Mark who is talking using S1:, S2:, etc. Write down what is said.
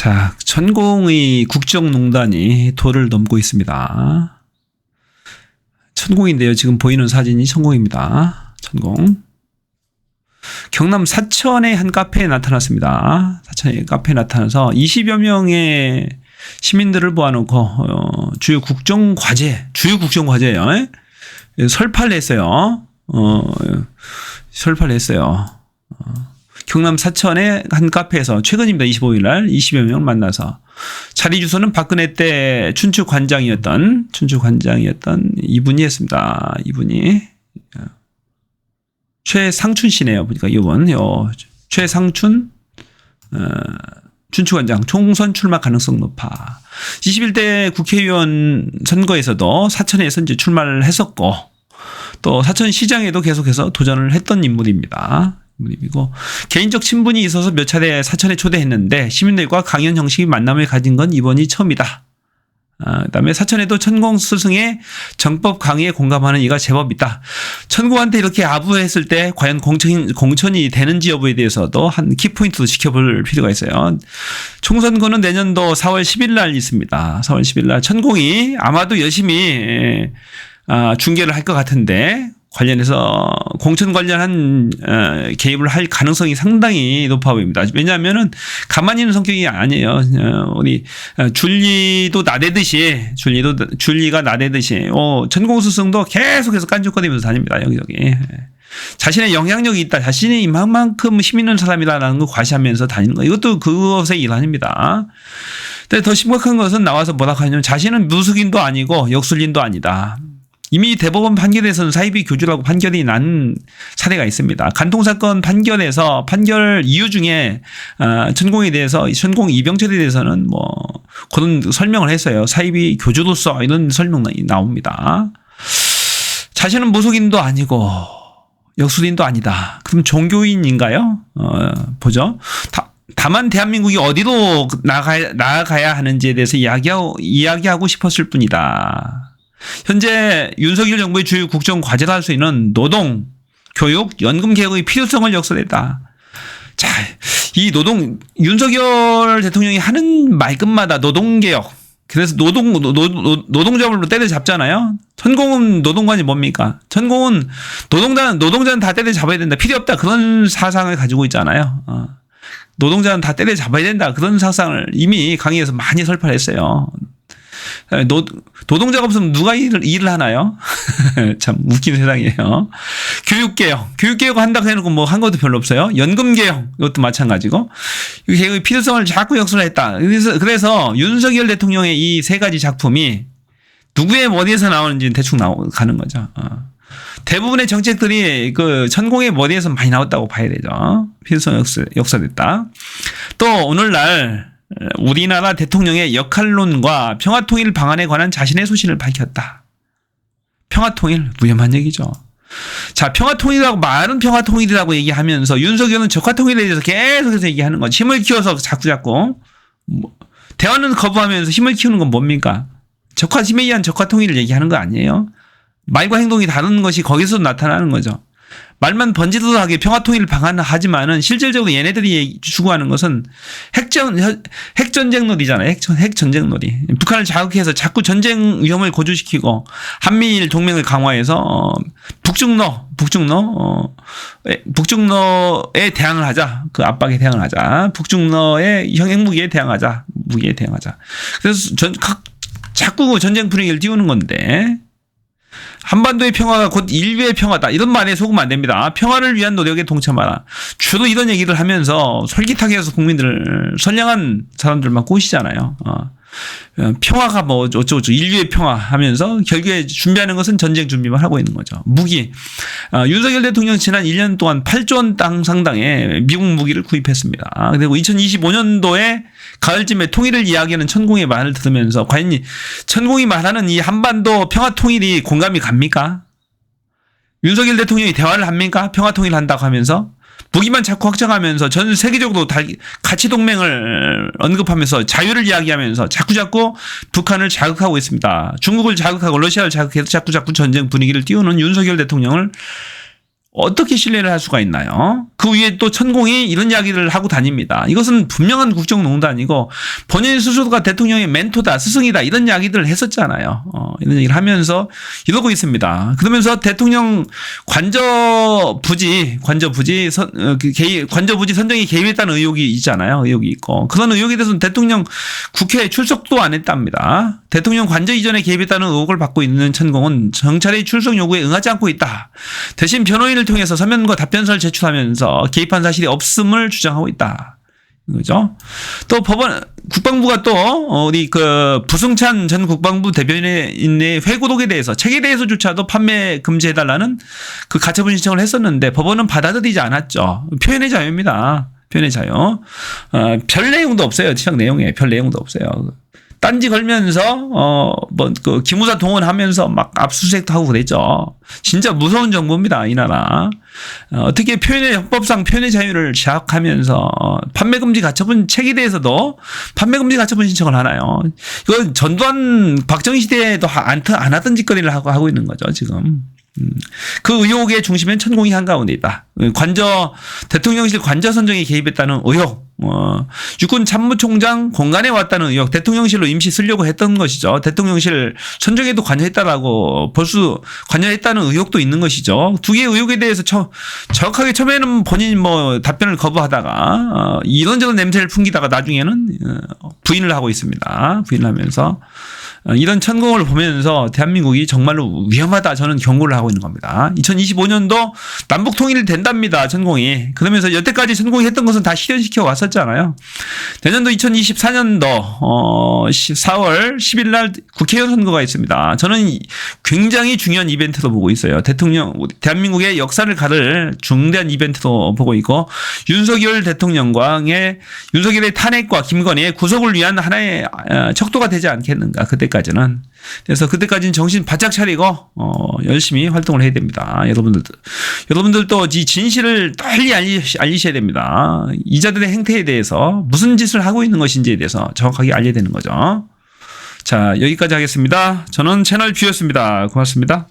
S1: 자, 천공의 국정농단이 도를 넘고 있습니다. 천공인데요. 지금 보이는 사진이 천공입니다. 천공. 경남 사천의 한 카페에 나타났습니다. 사천의 카페에 나타나서 20여 명의 시민들을 모아놓고 주요 국정과제예요. 설파를 했어요. 설파를 했어요. 경남 사천의 한 카페에서 최근입니다. 25일 날 20여 명을 만나서 자리 주소는 박근혜 때 춘추관장이었던 이분이 했습니다. 이분이 최상춘 씨네요. 보니까 이분 최상춘 춘추관장 총선 출마 가능성 높아. 21대 국회의원 선거에서도 사천에서 이제 출마를 했었고 또 사천시장에도 계속해서 도전을 했던 인물입니다. 이고 개인적 친분이 있어서 몇 차례 사천에 초대했는데 시민들과 강연 형식의 만남을 가진 건 이번이 처음이다. 그다음에 사천에도 천공 스승의 정법 강의에 공감하는 이가 제법 있다. 천공한테 이렇게 아부했을 때 과연 공천이 되는지 여부에 대해서도 한 키포인트도 지켜볼 필요가 있어요. 총선거는 내년도 4월 10일 날 있습니다. 4월 10일 날 천공이 아마도 열심히 중계를 할 것 같은데 관련해서 공천 관련한 개입을 할 가능성이 상당히 높아 보입니다. 왜냐하면은 가만히 있는 성격이 아니에요. 우리 줄리가 나대듯이 천공 스승도 계속해서 깐죽거리면서 다닙니다. 여기저기. 자신의 영향력이 있다. 자신이 이만큼 힘 있는 사람이라는 걸 과시하면서 다니는 거. 이것도 그것의 일환입니다. 근데 더 심각한 것은 나와서 뭐라 하냐면 자신은 무속인도 아니고 역술인도 아니다. 이미 대법원 판결에서는 사이비 교주라고 판결이 난 사례가 있습니다. 간통사건 판결에서 판결 이유 중에 천공에 대해서 천공 이병철에 대해서는 뭐 그런 설명을 했어요. 사이비 교주로서 이런 설명이 나옵니다. 자신은 무속인도 아니고 역술인도 아니다. 그럼 종교인인가요? 보죠. 다만 대한민국이 어디로 나아가야 하는지에 대해서 이야기하고 싶었을 뿐이다. 현재 윤석열 정부의 주요 국정 과제로 할 수 있는 노동, 교육, 연금 개혁의 필요성을 역설했다. 자, 이 윤석열 대통령이 하는 말끝마다 노동 개혁. 그래서 노동자별로 때려잡잖아요. 천공은 노동관이 뭡니까? 천공은 노동자는 다 때려잡아야 된다. 필요 없다. 그런 사상을 가지고 있잖아요. 노동자는 다 때려잡아야 된다. 그런 사상을 이미 강의에서 많이 설파를 했어요. 노동자가 없으면 누가 일을 하나요? 참 웃긴 세상이에요. 교육개혁 한다고 해놓고 뭐 한 것도 별로 없어요. 연금개혁 이것도 마찬가지고 이 개혁의 필요성을 자꾸 역설했다. 그래서 윤석열 대통령의 이 세 가지 작품이 누구의 머리에서 나오는지 대충 가는 거죠. 대부분의 정책들이 그 천공의 머리에서 많이 나왔다고 봐야 되죠. 필요성 역설했다. 또 오늘날 우리나라 대통령의 역할론과 평화통일 방안에 관한 자신의 소신을 밝혔다. 평화통일 위험한 얘기죠. 자, 평화통일이라고 말은 평화통일이라고 얘기하면서 윤석열은 적화통일에 대해서 계속해서 얘기하는 거죠. 힘을 키워서 자꾸 대화는 거부하면서 힘을 키우는 건 뭡니까? 힘에 의한 적화통일을 얘기하는 거 아니에요? 말과 행동이 다른 것이 거기서 나타나는 거죠. 말만 번지르르하게 평화통일 방안을 하지만은 실질적으로 얘네들이 추구하는 것은 핵전쟁놀이잖아요. 핵전쟁놀이. 북한을 자극해서 자꾸 전쟁 위험을 고조시키고 한미일 동맹을 강화해서 북중러에 대항을 하자. 그 압박에 대항을 하자. 북중러의 핵무기에 대항하자. 무기에 대항하자. 그래서 자꾸 전쟁 분위기를 띄우는 건데 한반도의 평화가 곧 인류의 평화다. 이런 말에 속으면 안 됩니다. 평화를 위한 노력에 동참하라. 주로 이런 얘기를 하면서 솔깃하게 해서 국민들을 선량한 사람들만 꼬시잖아요. 평화가 뭐 어쩌고 인류의 평화 하면서 결국에 준비하는 것은 전쟁 준비만 하고 있는 거죠. 무기. 윤석열 대통령 지난 1년 동안 8조 원 상당의 미국 무기를 구입했습니다. 그리고 2025년도에 가을쯤에 통일을 이야기하는 천공의 말을 들으면서 과연 천공이 말하는 이 한반도 평화 통일이 공감이 갑니까? 윤석열 대통령이 대화를 합니까? 평화 통일 한다고 하면서 무기만 자꾸 확장하면서 전 세계적으로 가치 동맹을 언급하면서 자유를 이야기하면서 자꾸 북한을 자극하고 있습니다. 중국을 자극하고 러시아를 자극해서 자꾸 전쟁 분위기를 띄우는 윤석열 대통령을 어떻게 신뢰를 할 수가 있나요? 그 위에 또 천공이 이런 이야기를 하고 다닙니다. 이것은 분명한 국정농단이고 본인 스스로가 대통령의 멘토다, 스승이다 이런 이야기들을 했었잖아요. 이런 얘기를 하면서 이러고 있습니다. 그러면서 대통령 관저부지 선정에 개입했다는 의혹이 있잖아요. 의혹이 있고 그런 의혹에 대해서는 대통령 국회에 출석도 안 했답니다. 대통령 관저 이전에 개입했다는 의혹을 받고 있는 천공은 경찰의 출석 요구에 응하지 않고 있다. 대신 변호인을 통해서 서면과 답변서를 제출하면서 개입한 사실이 없음을 주장하고 있다. 그죠? 또 국방부가 또 우리 그 부승찬 전 국방부 대변인의 회고록에 대해서 책에 대해서조차도 판매 금지해달라는 그 가처분 신청을 했었는데 법원은 받아들이지 않았죠. 표현의 자유입니다. 표현의 자유. 별 내용도 없어요. 시작 내용에 별 내용도 없어요. 딴지 걸면서 그 기무사 동원하면서 막 압수수색도 하고 그랬죠. 진짜 무서운 정부입니다. 이 나라. 어떻게 형법상 표현의 자유를 제약하면서 판매금지 가처분 책에 대해서도 판매금지 가처분 신청을 하나요? 이건 전두환 박정희 시대에도 안 하던 짓거리를 하고 있는 거죠. 지금. 그 의혹의 중심엔 천공이 한가운데 있다. 대통령실 관저 선정에 개입했다는 의혹, 육군 참모총장 공간에 왔다는 의혹, 대통령실로 임시 쓰려고 했던 것이죠. 대통령실 선정에도 관여했다라고 관여했다는 의혹도 있는 것이죠. 두 개의 의혹에 대해서 정확하게 처음에는 본인 답변을 거부하다가 이런저런 냄새를 풍기다가 나중에는 부인을 하고 있습니다. 부인을 하면서 이런 천공을 보면서 대한민국이 정말로 위험하다 저는 경고를 하고 있는 겁니다. 2025년도 남북 통일이 된답니다. 천공이. 그러면서 여태까지 천공이 했던 것은 다 실현시켜 왔었잖아요. 내년도 2024년도 4월 10일 날 국회의원 선거가 있습니다. 저는 굉장히 중요한 이벤트로 보고 있어요. 대한민국의 역사를 가를 중대한 이벤트로 보고 있고 윤석열의 탄핵과 김건희의 구속을 위한 하나의 척도가 되지 않겠는가 그때까지는. 그래서 그때까지는 정신 바짝 차리고 열심히 활동을 해야 됩니다. 여러분들도 이 진실을 빨리 알리셔야 됩니다. 이자들의 행태에 대해서 무슨 짓을 하고 있는 것인지에 대해서 정확하게 알려야 되는 거죠. 자, 여기까지 하겠습니다. 저는 채널 뷰였습니다. 고맙습니다.